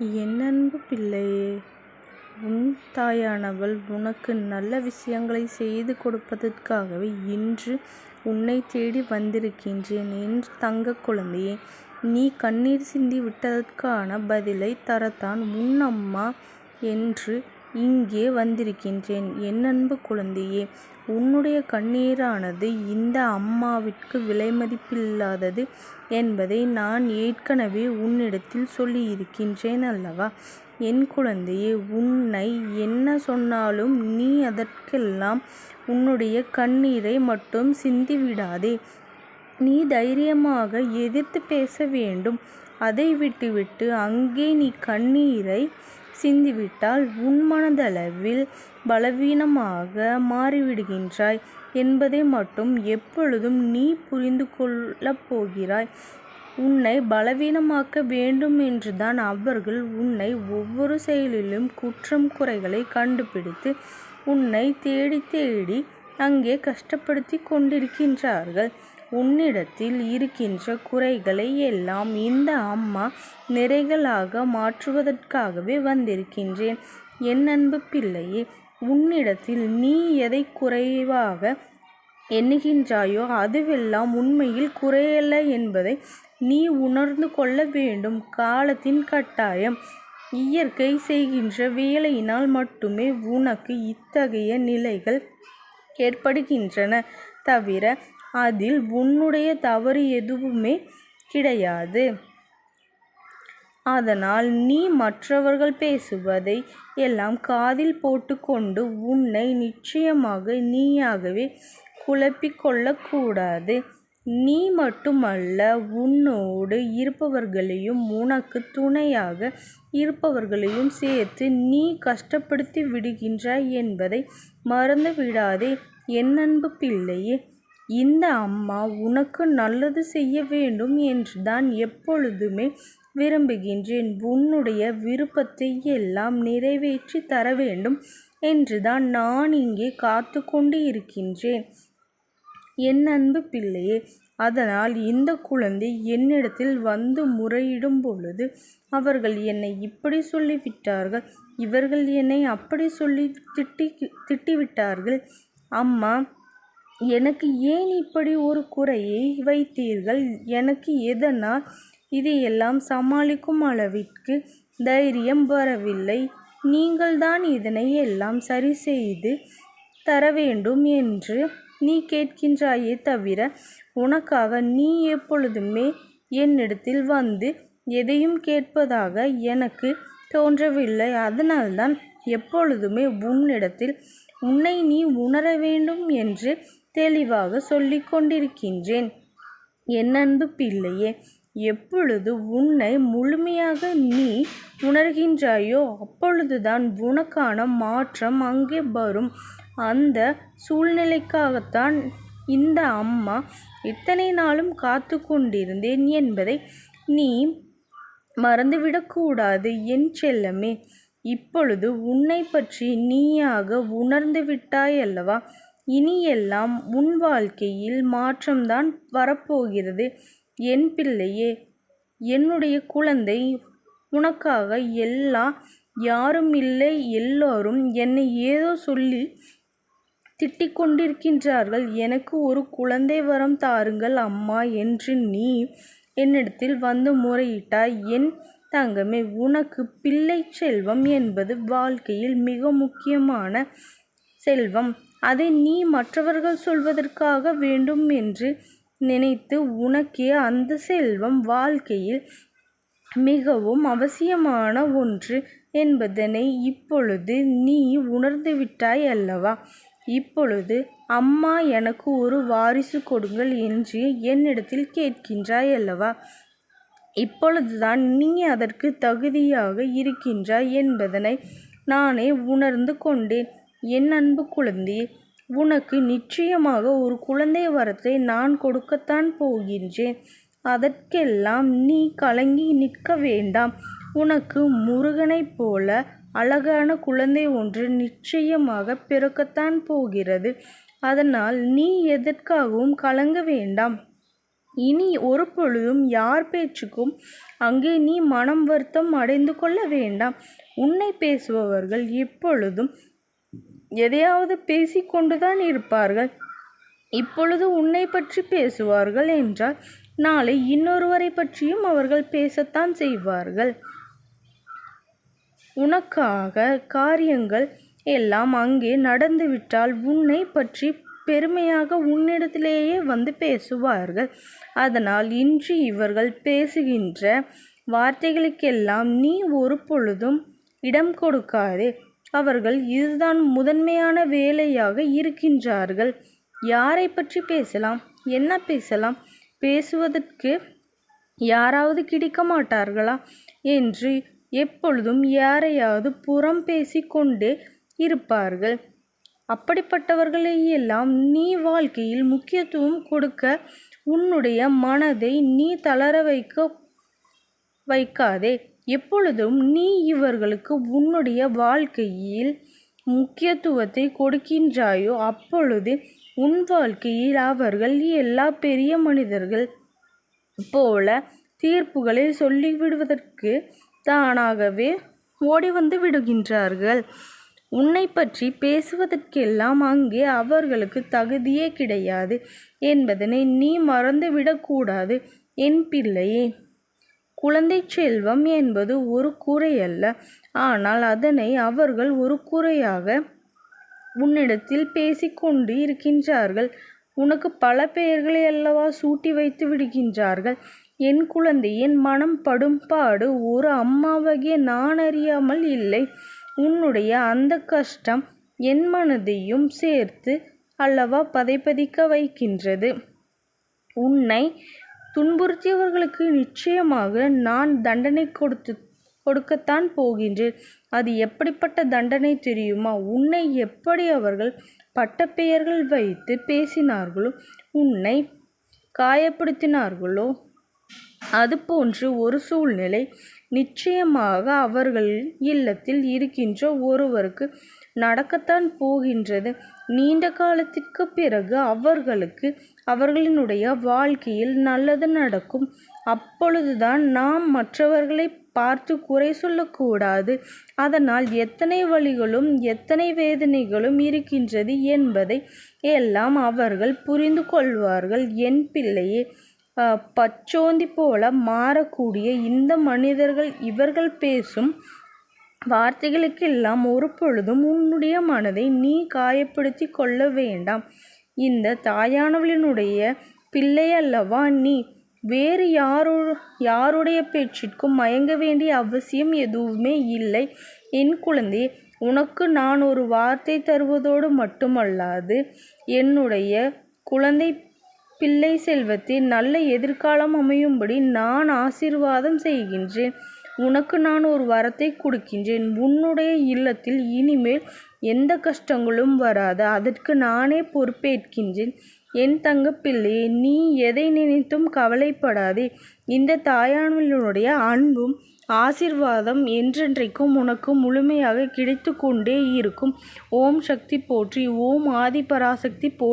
என் அன்பு பிள்ளையே, உன் தாயானவள் உனக்கு நல்ல விஷயங்களை செய்து கொடுப்பதற்காகவே இன்று உன்னை தேடி வந்திருக்கின்றேன். என் தங்க குழந்தையே, நீ கண்ணீர் சிந்தி விட்டதற்கான பதிலை தரத்தான் உன் அம்மா என்று இங்கே வந்திருக்கின்றேன். என் அன்பு குழந்தையே, உன்னுடைய கண்ணீரானது இந்த அம்மாவிற்கு விலைமதிப்பில்லாதது என்பதை நான் ஏற்கனவே உன்னிடத்தில் சொல்லியிருக்கின்றேன் அல்லவா? என் குழந்தையே, உன்னை என்ன சொன்னாலும் நீ அதற்கெல்லாம் உன்னுடைய கண்ணீரை மட்டும் சிந்திவிடாதே. நீ தைரியமாக எதிர்த்து பேச வேண்டும். அதை விட்டுவிட்டு அங்கே நீ கண்ணீரை சிந்திவிட்டால் உன் மனதளவில் பலவீனமாக மாறிவிடுகின்றாய் என்பதை மட்டும் எப்பொழுதும் நீ புரிந்து கொள்ளப் போகிறாய். உன்னை பலவீனமாக்க வேண்டும் என்றுதான் அவர்கள் உன்னை ஒவ்வொரு செயலிலும் குற்றம் குறைகளை கண்டுபிடித்து உன்னை தேடி தேடி அங்கே கஷ்டப்படுத்தி கொண்டிருக்கின்றார்கள். உன்னிடத்தில் இருக்கின்ற குறைகளை எல்லாம் இந்த அம்மா நிறைகளாக மாற்றுவதற்காகவே வந்திருக்கின்றேன். என் அன்பு பிள்ளையே, உன்னிடத்தில் நீ எதை குறைவாக எண்ணுகின்றாயோ அதுவெல்லாம் உண்மையில் குறையல்ல என்பதை நீ உணர்ந்து கொள்ள வேண்டும். காலத்தின் கட்டாயம், இயற்கை செய்கின்ற வேலையினால் மட்டுமே உனக்கு இத்தகைய நிலைகள் ஏற்படுகின்றன தவிர அதில் உன்னுடைய தவறு எதுவுமே கிடையாது. அதனால் நீ மற்றவர்கள் பேசுவதை எல்லாம் காதில் போட்டுக்கொண்டு உன்னை நிச்சயமாக நீயாகவே குழப்பிக் கொள்ளக்கூடாது. நீ மட்டுமல்ல, உன்னோடு இருப்பவர்களையும் உனக்கு துணையாக இருப்பவர்களையும் சேர்த்து நீ கஷ்டப்படுத்தி விடுகின்றாய் என்பதை மறந்து விடாதே. என் அன்பு பிள்ளையே, இந்த அம்மா உனக்கு நல்லது செய்ய வேண்டும் என்றுதான் எப்பொழுதுமே விரும்புகின்றேன். உன்னுடைய விருப்பத்தை எல்லாம் நிறைவேற்றி தர வேண்டும் என்றுதான் நான் இங்கே காத்து கொண்டு இருக்கின்றேன். என் அன்பு பிள்ளையே, அதனால் இந்த குழந்தை என்னிடத்தில் வந்து முறையிடும் பொழுது அவர்கள் என்னை இப்படி சொல்லிவிட்டார்கள், இவர்கள் என்னை அப்படி சொல்லி திட்டிவிட்டார்கள். அம்மா, எனக்கு ஏன் இப்படி ஒரு குறையை வைத்தீர்கள்? எனக்கு எதனால் இதையெல்லாம் சமாளிக்கும் அளவிற்கு தைரியம் வரவில்லை? நீங்கள்தான் இதனை எல்லாம் சரி செய்து தர வேண்டும் என்று நீ கேட்கின்றாயே தவிர உனக்காக நீ எப்பொழுதுமே என்னிடத்தில் வந்து எதையும் கேட்பதாக எனக்கு தோன்றவில்லை. அதனால்தான் எப்பொழுதுமே உன்னிடத்தில் உன்னை நீ உணர வேண்டும் என்று தெளிவாக சொல்லிக் கொண்டிருக்கின்றேன். என் அன்பு பிள்ளையே, எப்பொழுது உன்னை முழுமையாக நீ உணர்கின்றாயோ அப்பொழுதுதான் உனக்கான மாற்றம் அங்கே வரும். அந்த சூழ்நிலைக்காகத்தான் இந்த அம்மா இத்தனை நாளும் காத்து கொண்டிருந்தேன் என்பதை நீ மறந்துவிடக்கூடாது என் செல்லமே. இப்பொழுது உன்னை பற்றி நீயாக உணர்ந்து விட்டாய் அல்லவா? இனியெல்லாம் உன் வாழ்க்கையில் மாற்றம்தான் வரப்போகிறது. என் பிள்ளையே, என்னுடைய குழந்தை, உனக்காக யாரும் இல்லை, எல்லோரும் என்னை ஏதோ சொல்லி திட்டிக் கொண்டிருக்கின்றார்கள். எனக்கு ஒரு குழந்தை வரம் தாருங்கள் அம்மா என்று நீ என்னிடத்தில் வந்து முறையிட்டாய். என் தங்கமே, உனக்கு பிள்ளை செல்வம் என்பது வாழ்க்கையில் மிக முக்கியமான செல்வம். அதை நீ மற்றவர்கள் சொல்வதற்காக வேண்டும் என்று நினைத்து உனக்கே அந்த செல்வம் வாழ்க்கையில் மிகவும் அவசியமான ஒன்று என்பதனை இப்பொழுது நீ உணர்ந்துவிட்டாய் அல்லவா? இப்பொழுது அம்மா, எனக்கு ஒரு வாரிசு கொடுங்கள் என்று என்னிடத்தில் கேட்கின்றாய் அல்லவா? இப்பொழுதுதான் நீ அதற்கு தகுதியாக இருக்கின்றாய் என்பதனை நானே உணர்ந்து கொண்டேன். என் அன்பு குழந்தையே, உனக்கு நிச்சயமாக ஒரு குழந்தை வரத்தை நான் கொடுக்கத்தான் போகின்றேன். அதற்கெல்லாம் நீ கலங்கி நிற்க வேண்டாம். உனக்கு முருகனைப் போல அழகான குழந்தை ஒன்று நிச்சயமாக பிறக்கத்தான் போகிறது. அதனால் நீ எதற்காகவும் கலங்க வேண்டாம். இனி ஒரு பொழுதும் யார் பேச்சுக்கும் அங்கே நீ மனம் வருத்தம் அடைந்து கொள்ள வேண்டாம். உன்னை பேசுபவர்கள் எப்பொழுதும் எதையாவது பேசிக்கொண்டுதான் இருப்பார்கள். இப்பொழுது உன்னை பற்றி பேசுவார்கள் என்றால் நாளை இன்னொருவரை பற்றியும் அவர்கள் பேசத்தான் செய்வார்கள். உனக்காக காரியங்கள் எல்லாம் அங்கே நடந்துவிட்டால் உன்னை பற்றி பெருமையாக உன்னிடத்திலேயே வந்து பேசுவார்கள். அதனால் இன்று இவர்கள் பேசுகின்ற வார்த்தைகளுக்கெல்லாம் நீ ஒரு பொழுதும் இடம் கொடுக்காதே. அவர்கள் இதுதான் முதன்மையான வேலையாக இருக்கின்றார்கள். யாரை பற்றி பேசலாம், என்ன பேசலாம், பேசுவதற்கு யாராவது கிடைக்க மாட்டார்களா என்று எப்பொழுதும் யாரையாவது புறம் பேசி கொண்டே இருப்பார்கள். அப்படிப்பட்டவர்களையெல்லாம் நீ வாழ்க்கையில் முக்கியத்துவம் கொடுக்க உன்னுடைய மனதை நீ தளர வைக்காதே. எப்பொழுதும் நீ இவர்களுக்கு உன்னுடைய வாழ்க்கையில் முக்கியத்துவத்தை கொடுக்கின்றாயோ அப்பொழுது உன் வாழ்க்கையில் அவர்கள் எல்லா பெரிய மனிதர்கள் போல தீர்ப்புகளை சொல்லிவிடுவதற்கு தானாகவே ஓடி வந்து விடுகின்றார்கள். உன்னை பற்றி பேசுவதற்கெல்லாம் அங்கே அவர்களுக்கு தகுதியே கிடையாது என்பதனை நீ மறந்துவிடக்கூடாது. என் பிள்ளையே, குழந்தை செல்வம் என்பது ஒரு குறையல்ல. ஆனால் அதனை அவர்கள் ஒரு குறையாக உன்னிடத்தில் பேசிக்கொண்டு இருக்கின்றார்கள். உனக்கு பல பெயர்களை அல்லவா சூட்டி வைத்து விடுகின்றார்கள். என் குழந்தை, என் மனம் படும் பாடு ஒரு அம்மாவாகிய நான் அறியாமல் இல்லை. உன்னுடைய அந்த கஷ்டம் என் மனதையும் சேர்த்து அல்லவா பதைபதிக்க வைக்கின்றது. உன்னை துன்புறுத்தியவர்களுக்கு நிச்சயமாக நான் தண்டனை கொடுக்கத்தான் போகின்றேன். அது எப்படிப்பட்ட தண்டனை தெரியுமா? உன்னை எப்படி அவர்கள் பட்டப்பெயர்கள் வைத்து பேசினார்களோ, உன்னை காயப்படுத்தினார்களோ, அதுபோன்று ஒரு சூழ்நிலை நிச்சயமாக அவர்கள் இல்லத்தில் இருக்கின்ற ஒருவருக்கு நடக்கத்தான் போகின்றது. நீண்ட காலத்திற்கு பிறகு அவர்களினுடைய வாழ்க்கையில் நல்லது நடக்கும். அப்பொழுதுதான் நாம் மற்றவர்களை பார்த்து குறை சொல்லக்கூடாது. அதனால் எத்தனை வலிகளும் எத்தனை வேதனைகளும் இருக்கின்றது என்பதை எல்லாம் அவர்கள் புரிந்து கொள்வார்கள். என் பிள்ளையே, பச்சோந்தி போல மாறக்கூடிய இந்த மனிதர்கள் இவர்கள் பேசும் வார்த்தைகளுக்கெல்லாம் ஒரு பொழுதும் உன்னுடைய மனதை நீ காயப்படுத்தி கொள்ள வேண்டாம். இந்த தாயானவளினுடைய பிள்ளை அல்லவா நீ. வேறு யாருடைய பேச்சிற்கும் மயங்க வேண்டிய அவசியம் எதுவுமே இல்லை. என் குழந்தை, உனக்கு நான் ஒரு வார்த்தை தருவதோடு மட்டுமல்லாது என்னுடைய குழந்தை பிள்ளை செல்வத்தின் நல்ல எதிர்காலம் அமையும்படி நான் ஆசீர்வாதம் செய்கின்றேன். உனக்கு நான் ஒரு வரத்தை கொடுக்கின்றேன். உன்னுடைய இல்லத்தில் இனிமேல் எந்த கஷ்டங்களும் வராது. அதற்கு நானே பொறுப்பேற்கின்றேன். என் தங்க பிள்ளையே, நீ எதை நினைத்தும் கவலைப்படாதே. இந்த தாயானவளுடைய அன்பும் ஆசீர்வாதம் என்றென்றைக்கும் உனக்கு முழுமையாக கிடைத்து கொண்டே இருக்கும். ஓம் சக்தி போற்றி. ஓம் ஆதிபராசக்தி போற்றி.